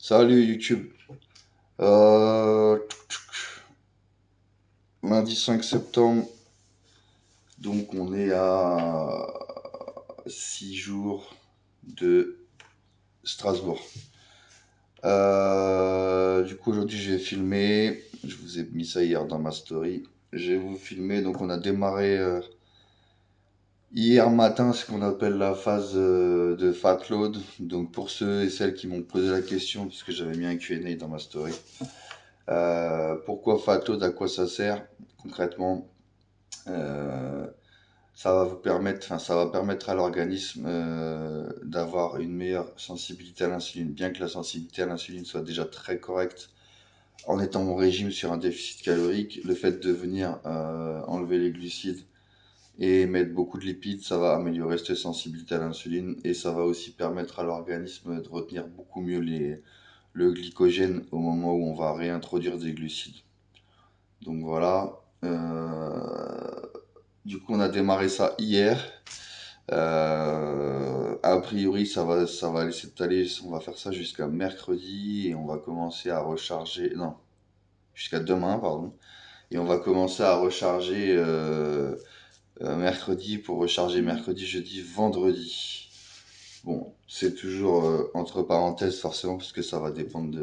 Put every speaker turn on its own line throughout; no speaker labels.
Salut YouTube. Euh, Lundi 5 septembre, donc on est à 6 jours de Strasbourg. Du coup aujourd'hui je vais filmer, je vous ai mis ça hier dans ma story. Je vais vous filmer, donc on a démarré hier matin ce qu'on appelle la phase de fat load. Donc pour ceux et celles qui m'ont posé la question, puisque j'avais mis un Q&A dans ma story. Pourquoi fat load, à quoi ça sert concrètement? Euh, Ça va vous permettre, enfin, ça va permettre à l'organisme d'avoir une meilleure sensibilité à l'insuline, bien que la sensibilité à l'insuline soit déjà très correcte en étant en régime sur un déficit calorique. Le fait de venir enlever les glucides et mettre beaucoup de lipides, ça va améliorer cette sensibilité à l'insuline et ça va aussi permettre à l'organisme de retenir beaucoup mieux le glycogène au moment où on va réintroduire des glucides. Donc voilà. Du coup, on a démarré ça hier. A priori, ça va aller s'étaler. On va faire ça jusqu'à mercredi et on va commencer à recharger. Non, jusqu'à demain, pardon. Et on va commencer à recharger mercredi pour recharger mercredi, jeudi, vendredi. Bon, c'est toujours entre parenthèses forcément parce que ça va dépendre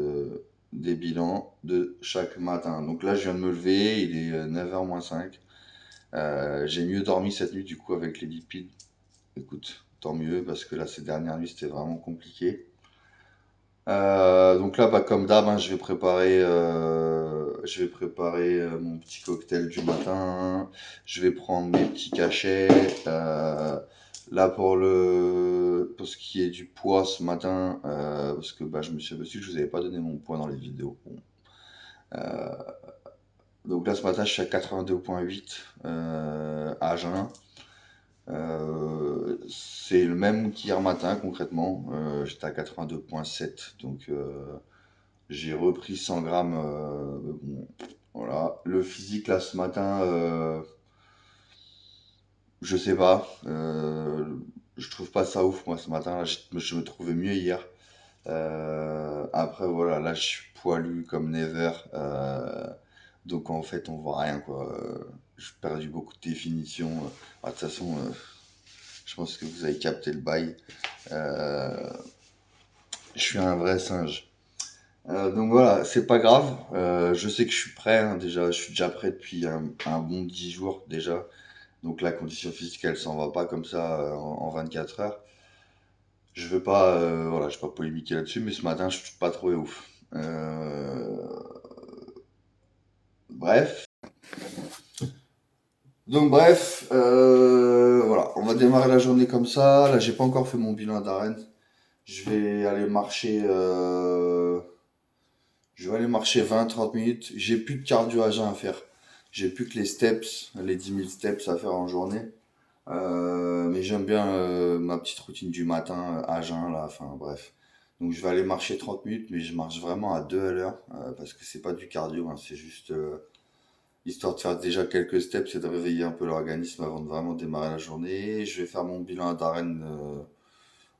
des bilans de chaque matin. Donc là, je viens de me lever, il est 9h moins 5. J'ai mieux dormi cette nuit du coup avec les lipides. Écoute, tant mieux parce que là ces dernières nuits c'était vraiment compliqué. Donc là, bah, comme d'hab, hein, je vais préparer mon petit cocktail du matin. Je vais prendre mes petits cachets. Là pour ce qui est du poids ce matin, parce que bah, je me suis aperçu que je vous avais pas donné mon poids dans les vidéos. Bon. Euh, donc là ce matin je suis à 82,8 à jeun. C'est le même qu'hier matin concrètement. J'étais à 82,7. Donc j'ai repris 100 grammes. Bon, voilà. Le physique là ce matin, je sais pas. Je trouve pas ça ouf moi ce matin. Là, je me trouvais mieux hier. Après voilà, là je suis poilu comme never. Donc en fait on voit rien quoi. J'ai perdu beaucoup de définition. De toute façon, je pense que vous avez capté le bail. Euh, je suis un vrai singe. Donc voilà, c'est pas grave. Je sais que je suis prêt, hein, déjà. Je suis déjà prêt depuis un bon 10 jours déjà. Donc la condition physique, elle s'en va pas comme ça en 24 heures. Voilà, je vais pas polémiquer là-dessus, mais ce matin, je suis pas trop ouf. Bref. Donc bref, voilà, on va démarrer la journée comme ça. Là, j'ai pas encore fait mon bilan d'arène. Je vais aller marcher. Je vais aller marcher 20-30 minutes. J'ai plus de cardio à jeun à faire. J'ai plus que les steps, les 10 000 steps à faire en journée. Mais j'aime bien ma petite routine du matin à jeun là. Enfin bref. Donc je vais aller marcher 30 minutes, mais je marche vraiment à 2 à l'heure parce que c'est pas du cardio, hein, c'est juste histoire de faire déjà quelques steps et de réveiller un peu l'organisme avant de vraiment démarrer la journée. Je vais faire mon bilan d'arène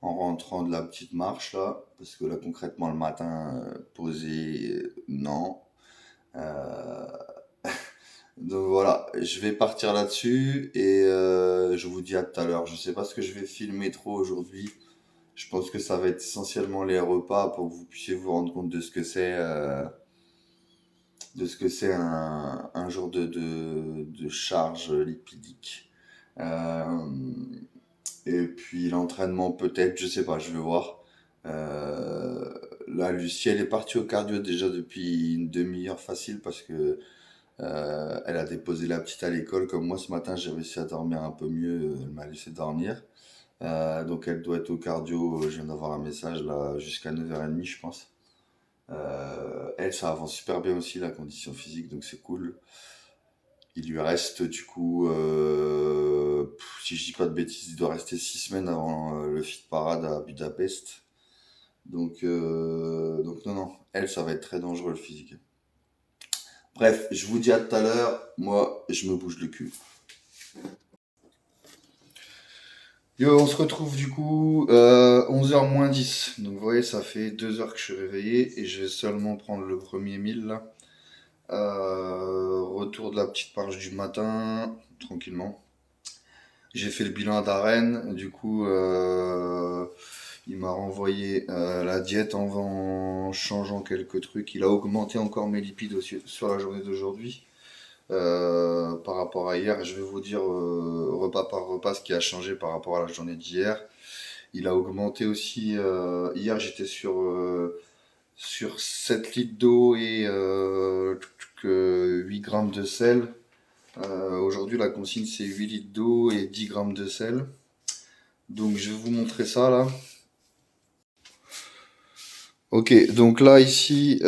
en rentrant de la petite marche là, parce que là concrètement le matin, posé, non. Euh, donc voilà, je vais partir là-dessus et je vous dis à tout à l'heure. Je sais pas ce que je vais filmer trop aujourd'hui. Je pense que ça va être essentiellement les repas pour que vous puissiez vous rendre compte de ce que c'est un jour de charge lipidique. Euh, Et puis l'entraînement peut-être, je sais pas, je vais voir. Là, Lucie, elle est partie au cardio déjà depuis une demi-heure facile parce que elle a déposé la petite à l'école. Comme moi ce matin, j'ai réussi à dormir un peu mieux, elle m'a laissé dormir. Donc elle doit être au cardio, je viens d'avoir un message là jusqu'à 9h30 je pense. Elle, ça avance super bien aussi la condition physique, donc c'est cool. Il lui reste du coup, si je dis pas de bêtises, il doit rester 6 semaines avant le Fit Parade à Budapest. Donc non, non, elle, ça va être très dangereux le physique. Bref, je vous dis à tout à l'heure. Moi, je me bouge le cul. Yo, on se retrouve du coup 11h moins 10. Donc vous voyez, ça fait 2 heures que je suis réveillé et je vais seulement prendre le premier 1000 là. Retour de la petite marche du matin, tranquillement. J'ai fait le bilan d'Aren, du coup il m'a renvoyé la diète en changeant quelques trucs. Il a augmenté encore mes lipides aussi sur la journée d'aujourd'hui. Par rapport à hier, je vais vous dire repas par repas ce qui a changé par rapport à la journée d'hier. Il a augmenté aussi. Hier, j'étais sur 7 litres d'eau et 8 grammes de sel. Aujourd'hui, la consigne, c'est 8 litres d'eau et 10 grammes de sel. Donc, je vais vous montrer ça là. Ok, donc là, ici,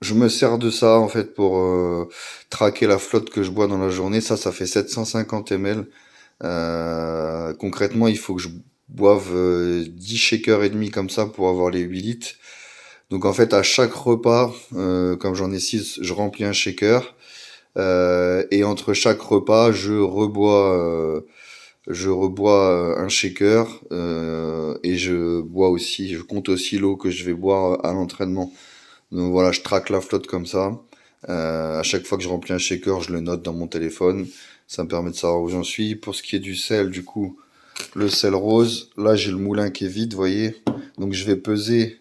je me sers de ça en fait pour traquer la flotte que je bois dans la journée. Ça fait 750 ml. Concrètement, il faut que je boive 10 shakers et demi comme ça pour avoir les 8 litres. Donc en fait, à chaque repas, comme j'en ai 6, je remplis un shaker. Et entre chaque repas, je rebois un shaker. Et je compte aussi l'eau que je vais boire à l'entraînement. Donc voilà, je traque la flotte comme ça. À chaque fois que je remplis un shaker, je le note dans mon téléphone. Ça me permet de savoir où j'en suis. Pour ce qui est du sel, du coup, le sel rose, là j'ai le moulin qui est vide, vous voyez. Donc je vais peser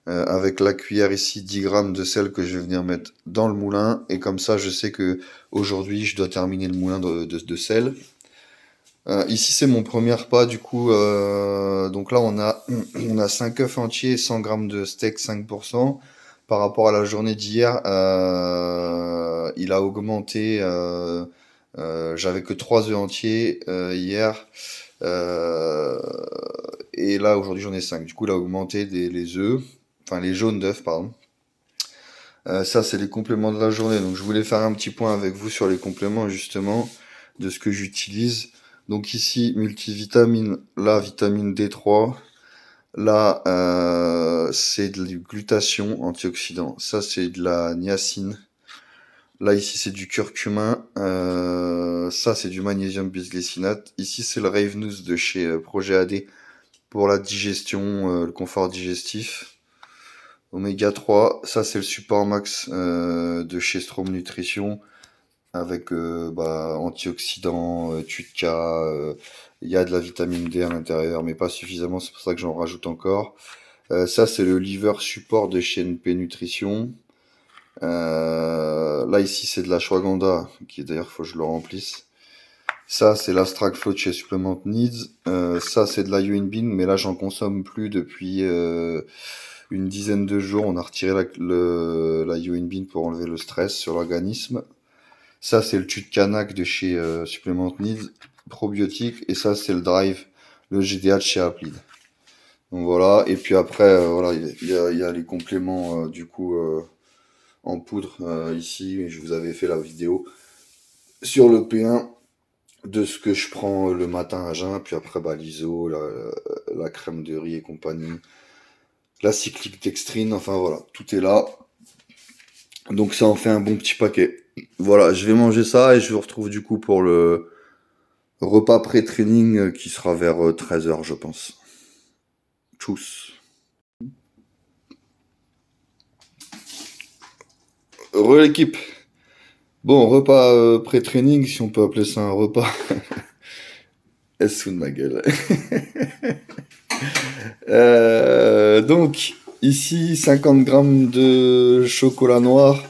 avec la cuillère ici 10 grammes de sel que je vais venir mettre dans le moulin. Et comme ça, je sais que aujourd'hui je dois terminer le moulin de sel. Ici c'est mon premier repas, du coup. Donc là on a 5 œufs entiers, 100 grammes de steak 5%. Par rapport à la journée d'hier, il a augmenté. J'avais que 3 œufs entiers hier. Euh, et là, aujourd'hui, j'en ai 5. Du coup, il a augmenté les œufs, enfin les jaunes d'œufs, pardon. Ça, c'est les compléments de la journée. Donc, je voulais faire un petit point avec vous sur les compléments, justement, de ce que j'utilise. Donc, ici, multivitamine, la vitamine D3. Là, c'est du glutathion antioxydant. Ça, c'est de la niacine. Là, ici, c'est du curcumin. Ça, c'est du magnésium bisglycinate. Ici, c'est le Ravenous de chez Projet AD pour la digestion, le confort digestif. Oméga 3, ça, c'est le support max de chez Strom Nutrition avec antioxydants, TUDCA. Il y a de la vitamine D à l'intérieur, mais pas suffisamment. C'est pour ça que j'en rajoute encore. Ça, c'est le liver support de chez NP Nutrition. Là, ici, c'est de la Shwaganda, qui d'ailleurs, faut que je le remplisse. Ça, c'est l'Astrac Flow de chez Supplement Needs. Ça, c'est de la Yoinbin, mais là, j'en consomme plus depuis une dizaine de jours. On a retiré la Yoinbin pour enlever le stress sur l'organisme. Ça, c'est le Tutcanac de chez Supplement Needs, probiotique. Et ça, c'est le Drive, le GDA de chez Aplid. Donc voilà. Et puis après, voilà, il y a les compléments du coup en poudre ici. Je vous avais fait la vidéo sur le P1 de ce que je prends le matin à jeun, puis après l'ISO, la crème de riz et compagnie, la cyclique dextrine, enfin voilà, tout est là. Donc ça en fait un bon petit paquet. Voilà, je vais manger ça et je vous retrouve du coup pour le repas pré-training qui sera vers 13h je pense. Tchuss. L'équipe. Bon, repas pré-training, si on peut appeler ça un repas. Elle se fout de ma gueule. Donc, ici, 50 grammes de chocolat noir,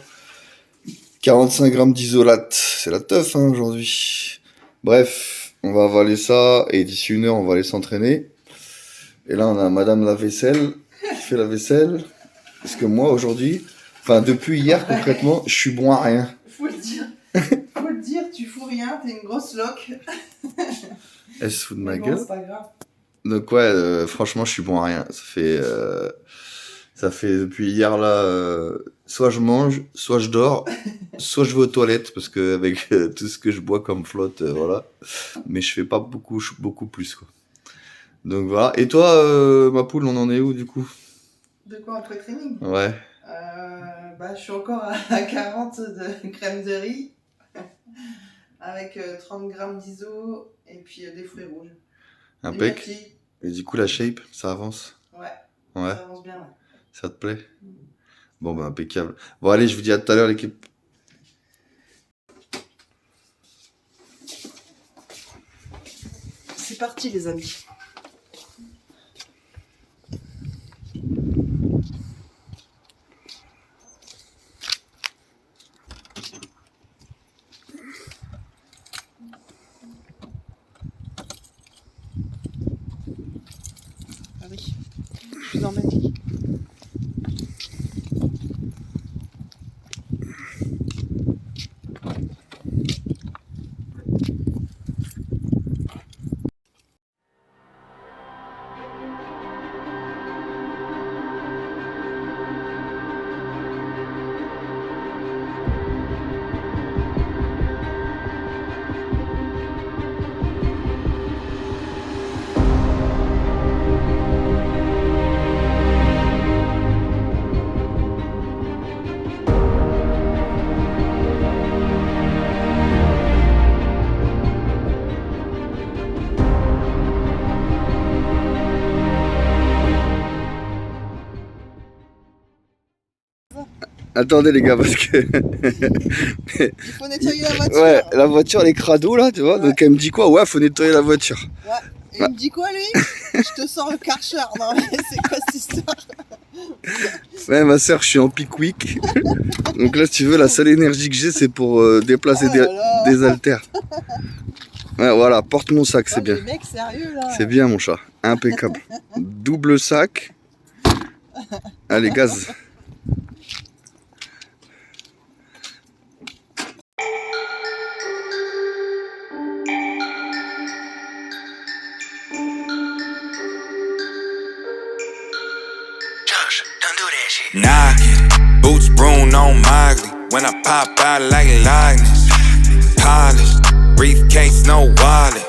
45 grammes d'isolate. C'est la teuf hein, aujourd'hui. Bref, on va avaler ça et d'ici 1 heure, on va aller s'entraîner. Et là, on a Madame la vaisselle qui fait la vaisselle. Parce que moi, aujourd'hui, enfin, depuis hier, concrètement, je suis bon à rien.
Faut le dire. Faut le dire, tu fous rien, t'es une grosse loque.
Elle se fout de ma
bon,
gueule.
c'est pas grave.
Donc ouais, franchement, je suis bon à rien. Ça fait depuis hier là, soit je mange, soit je dors, soit je vais aux toilettes parce que avec tout ce que je bois comme flotte, voilà. Mais je fais pas beaucoup plus quoi. Donc voilà. Et toi, ma poule, on en est où du coup?
De quoi un pré-training?
Ouais.
Je suis encore à 40 de crème de riz, avec 30 grammes d'iso et puis des fruits rouges. Des
Impec.
myrtilles.
Et du coup, la shape, ça avance?
Ouais,
Ouais,
ça avance bien. Ouais.
ça te plaît? Bon, bah, impeccable. Bon, allez, je vous dis à tout à l'heure, l'équipe.
C'est parti, les amis. Ah oui, je vous emmène.
Attendez, les gars, parce que.
Il faut nettoyer la voiture.
Ouais, la voiture, elle est crado, là, tu vois.
Ouais.
Donc, elle me dit quoi? Ouais, faut nettoyer la voiture.
Ouais. Et il me dit quoi, lui? Je te sors le Karcher. Non, mais c'est quoi cette histoire?
Ouais, ma soeur, je suis en peak week. Donc là, si tu veux, la seule énergie que j'ai, c'est pour déplacer
Oh là là.
des haltères. Ouais, voilà, porte mon sac, c'est
Oh,
bien.
mais mec, sérieux, là?
C'est bien, mon chat. Impeccable. Double sac. Allez, gaz.
Knocking, boots Bruno on Mogley. When I pop out like likeness. Polished, briefcase, no wallet.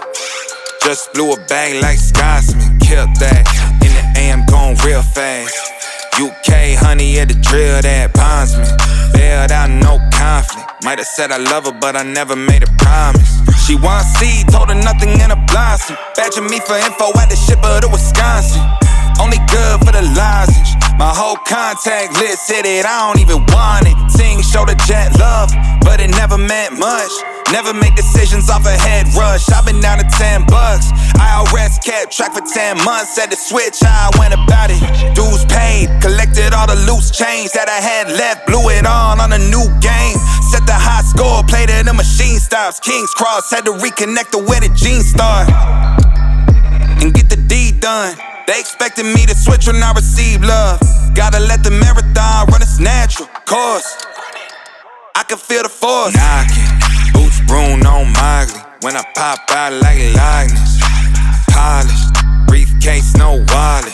Just blew a bag like Scotsman. Killed that, in the AM going real fast. UK honey at the drill that bondsman. Bailed out, no conflict. Might have said I love her, but I never made a promise. She want seed, told her nothing in a blossom. Badging me for info at the shipper to Wisconsin. Only good for the lozenge. My whole contact list hit it, I don't even want it. Ting showed a jet love, but it never meant much. Never make decisions off a head rush. I've been down to $10. IRS kept track for 10 months. Had to switch how I went about it. Dues paid, collected all the loose change that I had left. Blew it all on a new game. Set the high score, played it in machine stops. King's Cross, had to reconnect to where the jeans start. And get the deed done. They expected me to switch when I receive love. Gotta let the marathon run its natural course. I can feel the force. Knocking, boots Bruno on Mogley. When I pop out like likeness. Polished, briefcase, no wallet.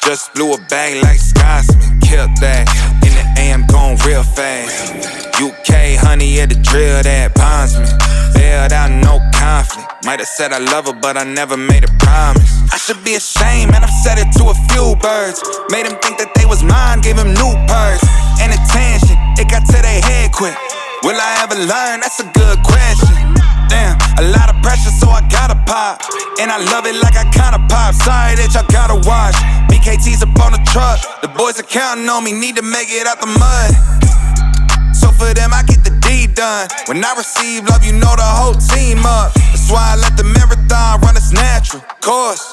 Just blew a bag like Scotsman. Killed that, in the AM going real fast. UK honey at the drill that bondsman. Bailed out, no conflict. Might have said I love her, but I never made a promise. I should be ashamed, man, I've said it to a few birds. Made them think that they was mine, gave them new purse. And attention, it got to their head quick. Will I ever learn? That's a good question. Damn, a lot of pressure, so I gotta pop. And I love it like I kinda pop. Sorry that y'all gotta watch. BKT's up on the truck. The boys are counting on me, need to make it out the mud. So for them, I get the deed done. When I receive love, you know the whole team up. That's why I let the marathon run its natural course.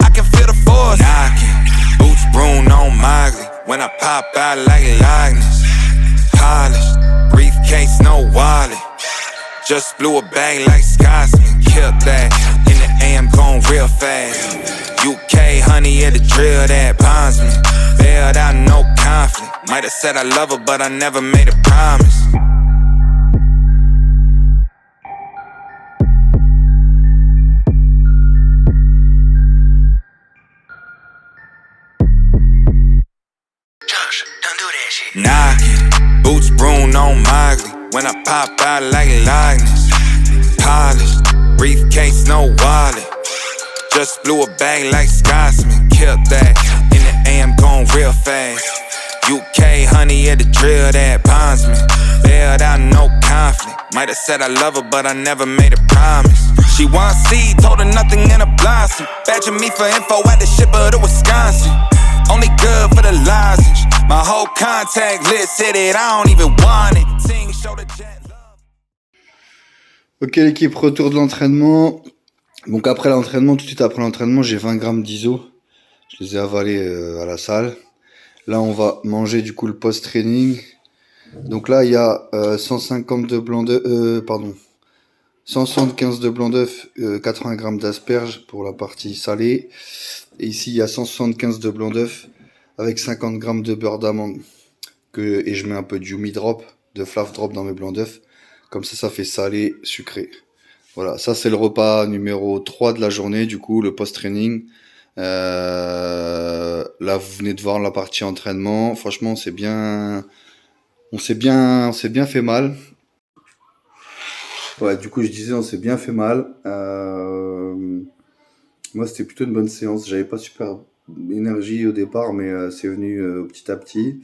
I can feel the force. Knocking, boots Bruno on Mogley. When I pop out like likeness. Polished, briefcase, no wallet. Just blew a bag like Scotsman. Killed that, in the AM going real fast. UK honey at the drill that bondsman. Bailed out, no conflict. Might have said I love her, but I never made a promise.
Josh, don't do that shit.
Knocking, boots Bruno on Mogley. When I pop out like likeness. Polished, briefcase, no wallet. Just blew a bag like Scotsman. Killed that, in the AM going real fast. UK honey at the drill that bonds me. Bailed out, no conflict. Might have said I love her, but I never made a promise. She want seed, told her nothing in a blossom. Badging me for info at the shipper to Wisconsin. Only good for the lozenge. My whole contact list said it, I don't even want it. Sing, show the jet love.
Ok l'équipe, retour de l'entraînement. Donc après l'entraînement, tout de suite après l'entraînement, j'ai 20 grammes d'ISO. Je les ai avalés à la salle. Là on va manger du coup le post-training. Donc là il y a 150 de blanc d'œuf, 175 de blanc d'œuf, 80 grammes d'asperges pour la partie salée. Et ici il y a 175 de blanc d'œuf avec 50 grammes de beurre d'amande. Et je mets un peu de Yumi Drop, de Flav Drop dans mes blancs d'œuf. Comme ça fait salé, sucré. Voilà, ça c'est le repas numéro 3 de la journée, du coup, le post-training. Là, vous venez de voir la partie entraînement. Franchement, on s'est bien fait mal. Ouais, du coup, je disais, on s'est bien fait mal. Moi, c'était plutôt une bonne séance. J'avais pas super énergie au départ, mais c'est venu petit à petit.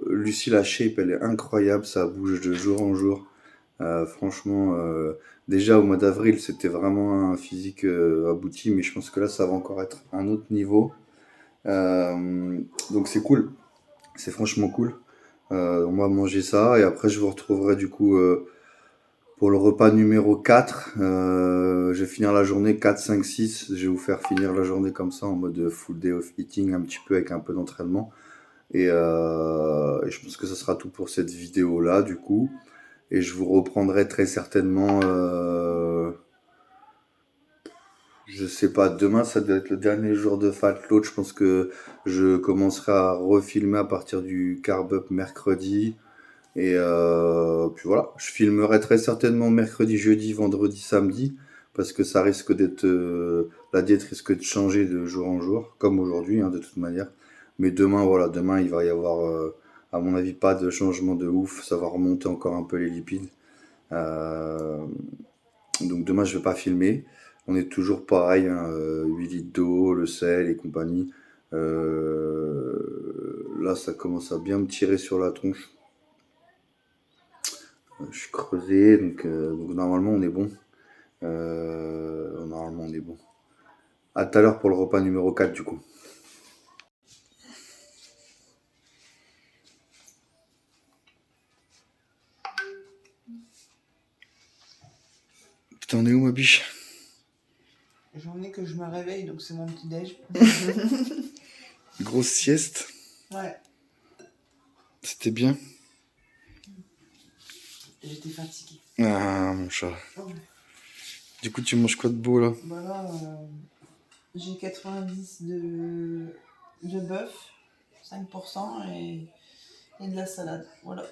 Lucie, la shape, elle est incroyable. Ça bouge de jour en jour. Franchement, déjà au mois d'avril, c'était vraiment un physique abouti, mais je pense que là, ça va encore être un autre niveau. Donc c'est cool. C'est franchement cool. On va manger ça et après je vous retrouverai du coup pour le repas numéro 4. Je vais finir la journée 4, 5, 6. Je vais vous faire finir la journée comme ça en mode full day of eating un petit peu avec un peu d'entraînement. Et je pense que ça sera tout pour cette vidéo là du coup. Et je vous reprendrai très certainement, je sais pas, demain ça doit être le dernier jour de Fat Load. Je pense que je commencerai à refilmer à partir du Carb Up mercredi. Et puis voilà, je filmerai très certainement mercredi, jeudi, vendredi, samedi. Parce que ça risque d'être, la diète risque de changer de jour en jour, comme aujourd'hui de toute manière. Mais demain, voilà, demain il va y avoir... à mon avis, pas de changement de ouf. Ça va remonter encore un peu les lipides. Donc demain, je vais pas filmer. On est toujours pareil. 8 litres d'eau, le sel et compagnie. Là, ça commence à bien me tirer sur la tronche. Je suis creusé. Donc normalement, on est bon. Normalement, on est bon. À tout à l'heure pour le repas numéro 4 du coup. T'en es où ma biche?
J'en ai que je me réveille, donc c'est mon petit déj.
Grosse sieste?
Ouais.
C'était bien?
J'étais fatiguée.
Ah mon chat.
Ouais.
Du coup tu manges quoi de beau là?
Bah là, j'ai 90 de bœuf, 5% et de la salade. Voilà.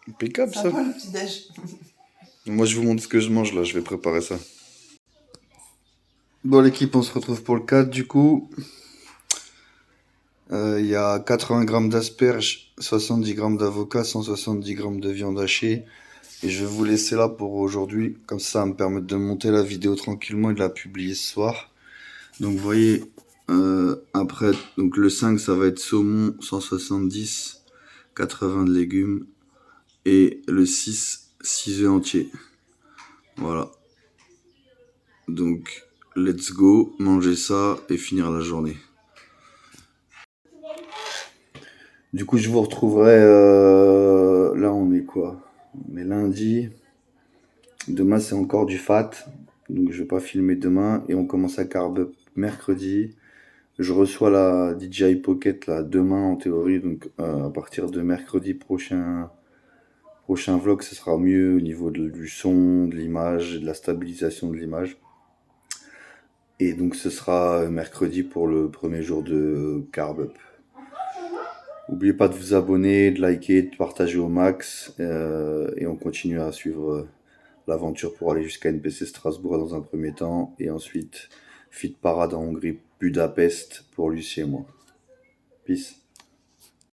Impeccable
Ça
ça.
va le petit déj.
Moi je vous montre ce que je mange là, je vais préparer ça. Bon l'équipe, on se retrouve pour le 4 du coup. Il y a 80 grammes d'asperges, 70 grammes d'avocat, 170 grammes de viande hachée. Et je vais vous laisser là pour aujourd'hui. Comme ça va me permettre de monter la vidéo tranquillement et de la publier ce soir. Donc vous voyez, après, donc le 5 ça va être saumon, 170, 80 de légumes. Et le 6, 6 œufs entiers. Voilà. Donc, let's go, manger ça et finir la journée. Du coup, je vous retrouverai... là, on est quoi? On est lundi. Demain, c'est encore du fat. Donc, je vais pas filmer demain. Et on commence à carb up mercredi. Je reçois la DJI Pocket là, demain en théorie. Donc, à partir de mercredi prochain vlog, ce sera mieux au niveau du son, de l'image, de la stabilisation de l'image. Et donc ce sera mercredi pour le premier jour de Carb Up. N'oubliez pas de vous abonner, de liker, de partager au max. Et on continue à suivre l'aventure pour aller jusqu'à NPC Strasbourg dans un premier temps. Et ensuite, Fit Parade en Hongrie, Budapest pour Lucie et moi. Peace.